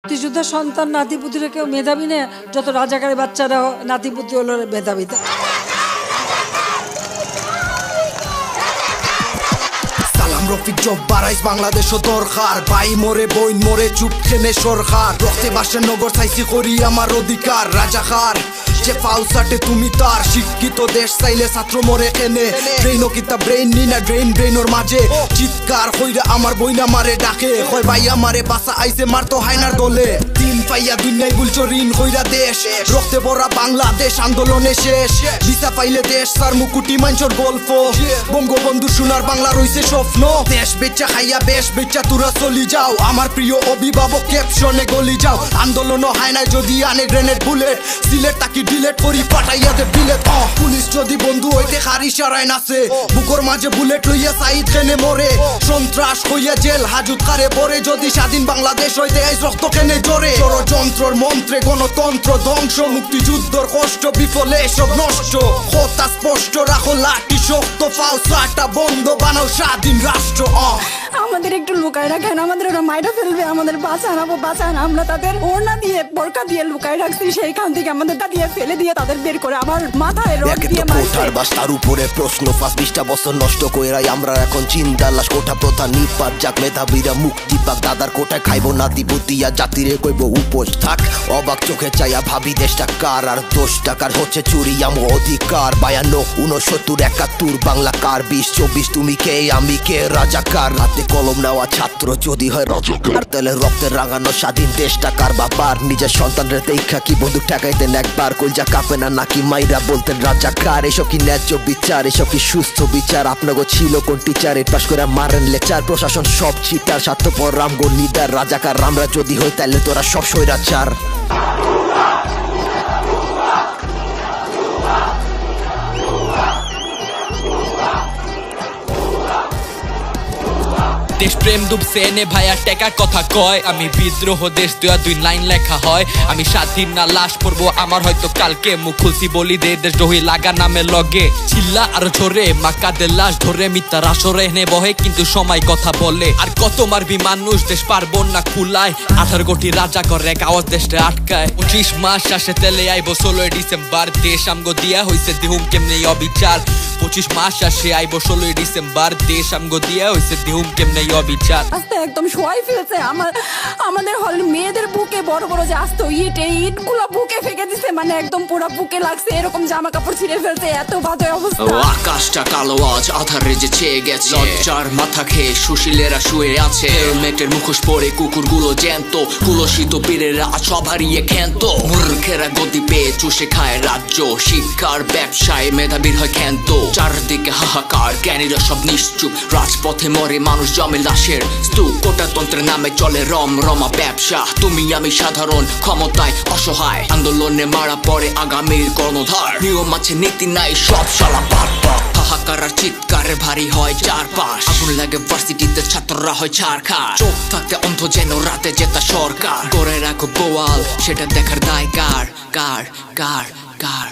মুক্তিযোদ্ধার সন্তান নাতিপুতিরা কেউ মেধাবী না, যত রাজাকারের বাচ্চারা নাতিপুতি হলো মেধাবী। রফিক জব্বার আইস বাংলাদেশ দরকার, ভাই মোরে বইন মোরে চুপ খেনে সরকার, রক্তে বাসে নগর চাইছি করি আমার অধিকার, রাজাকার যে ফাউসাটে তুমি তার, শিক্ষিত দেশ চাইলে ছাত্র মরে এনে, ব্রেইন ও কিতা ব্রেইন নি না ড্রেইন ব্রেইনর মাঝে, চিৎকার কইরা আমার বইনা মারে ডাকে, কয় ভাই আমারে বাসা আইছে মারতো হায়নার দলে, দিন পাইয়া দুনিয়ায় গুলছো ঋণ কইরা দেশ, রক্তে ভরা বাংলাদেশ আন্দোলনে শেষ, ভিসা পাইলে দেশ সার মুকুটি মাঞ্চর গল্প, বঙ্গবন্ধু সোনার বাংলা রইছে স্বপ্ন, দেশ বেচা খাইয়া বেশ বেচা তোরা চলি যাও, আমার প্রিয় অভিভাবক ক্যাপশনে গলি যাও, আন্দোলন হয় না যদি আনে গ্রেনেড বুলেট, সিলেট তাকি ডিলেট করি পাঠাইয়া দে বিলেট, পুলিশ যদি বন্ধু হইতে খারি সারায় নাচে, বুকর মাঝে বুলেট লইয়া সাইদ খেনে মরে, সন্ত্রাস হইয়া জেল হাজুত কারে পরে, যদি স্বাধীন বাংলাদেশ হইতে এই রক্ত কেনে জোরে, ষড়যন্ত্রর মন্ত্রে গণতন্ত্র ধ্বংস, মুক্তিযুদ্ধর কষ্ট বিফলে সব নষ্ট, কথা স্পষ্ট রাখো লাঠি শক্ত, ফাউসাটা বন্ধ বানাও স্বাধীন রাষ্ট্র। আমাদের একটু লুকায় রাখেন, আমাদের ওরা মাইরা ফেলবে, আমাদের বাঁচান, আমরা তাদের ওড়না দিয়ে বোরকা দিয়ে লুকায় রাখছি, সেইখান থেকে আমাদের দিয়ে ফেলে দিয়ে তাদের বের করে আমার মাথায় রড দিয়ে মারছে। তার উপরে প্রশ্ন 5-20টা বছর নষ্ট কইরাই আমরা এখন চিন্তা লাশ, কোঠা প্রধান নিপাত যাক মেধাবীরা মুক্তি পাক, দাদার কোটায় খাইবো নাতিপুতিয়া জাতিরে কইব উপোস থাক, অবাক চোখে চাইয়া ভাবি দেশটা কার, আর 10 টাকার হচ্ছে চুরি আমার অধিকার, 52, 69, 71 বাংলা কার, 20-24 তুমি কে আমি কে, রাজাকার হাতে কলম নেওয়া ছাত্র যদি হয় রাজাকার, তাহলে রক্তের রাঙানো স্বাধীন দেশটা কার বাবার, নিজের সন্তানরা দেখা কি বন্দুক ঠেকাইতেন একবার, কলজা কাঁপে না নাকি মাইরা বলতেন রাজাকার, এসব কি ন্যায্য বিচার, এসব কি সুস্থ বিচার, আপনাকে ছিল কোন টিচার, এর পাশ করে মারেন লেকচার, প্রশাসন সব চিটার, স্বার্থপর রামগো নিদার, রাজাকার আমরা যদি হই তাহলে তোরা সব স্বৈরাচার। দেশ প্রেম ডুবছে এনে ভাইয়া টেকার কথা কয়, আমি বিদ্রোহ দেশ 2 লাইন লেখা হয়, আমি স্বাধীন না লাশ পড়বো আমার হয়তো কালকে, মুখ খুলছি বলি দে দেশদ্রোহী লাগা নামে লগে, চিল্লা আর ঝরে মাকাদের লাশ ধরে, মিথ্যার আসরে এনে বহে কিন্তু সময় কথা বলে, আর কত মারবি মানুষ দেশ পারবো না খুলায়, 18 কোটি রাজা করে আওয়াজ দেশটা আটকায়, 25 মাস আসে তেলে আইবো 16 ডিসেম্বর, দেশ আমগো দিয়া হইছে দিহুম কেমনে অবিচার, 25 মাস আসে আইবো 16 ডিসেম্বর, দেশ আমগো দিয়া হইছে দিহুম কেমনে অবিচার। আস্তে একদম শোয়াই ফেলছে, আমাদের হল মেয়েদের বুকে বড় বড় যে আস্ত ইটগুলো বুকে ফেকে দিছে, মানে একদম পুরো বুকে লাগছে, এরকম জামা কাপড় ছিঁড়ে ফেলছে, এত বাজে অবস্থা। আকাশটা কালো আজ আধারে যে ছেয়ে গেছে, লজ্জার মাথা খেয়ে সুশীলেরা শুয়ে আছে, হেলমেটের মুখোশ পরে কুকুরগুলো জ্যান্ত, কুলসিত বীরেরা সব হারিয়ে ক্ষান্ত, মূর্খেরা গতি পেয়ে চুষে খায় রাজ্য, শিক্ষার ব্যবসায় মেধাবীর হয় ক্ষান্ত, চারদিকে হাহাকার জ্ঞানীরা সব নিশ্চুপ, রাজপথে মরে মানুষ জমে লাশের স্তূপ, কোটাতন্ত্রের নামে চলে রমরমা ব্যবসা, তুমি আমি সাধারণ ক্ষমতায় অসহায়, আন্দোলনে মারা পড়ে আগামীর কর্ণধার, নিয়ম আছে নীতি নাই সব শালা পাট, হাহাকার আর চিৎকারে ভারী হয় চারপাশ, আগুন লাগে ভার্সিটিতে ছাত্ররা হয় ছারখার, চোখ থাকতে অন্ধ যেন রাতে জেতা সরকার, করে রাখো বোয়াল সেটা দেখার দায় কার কার কার কার।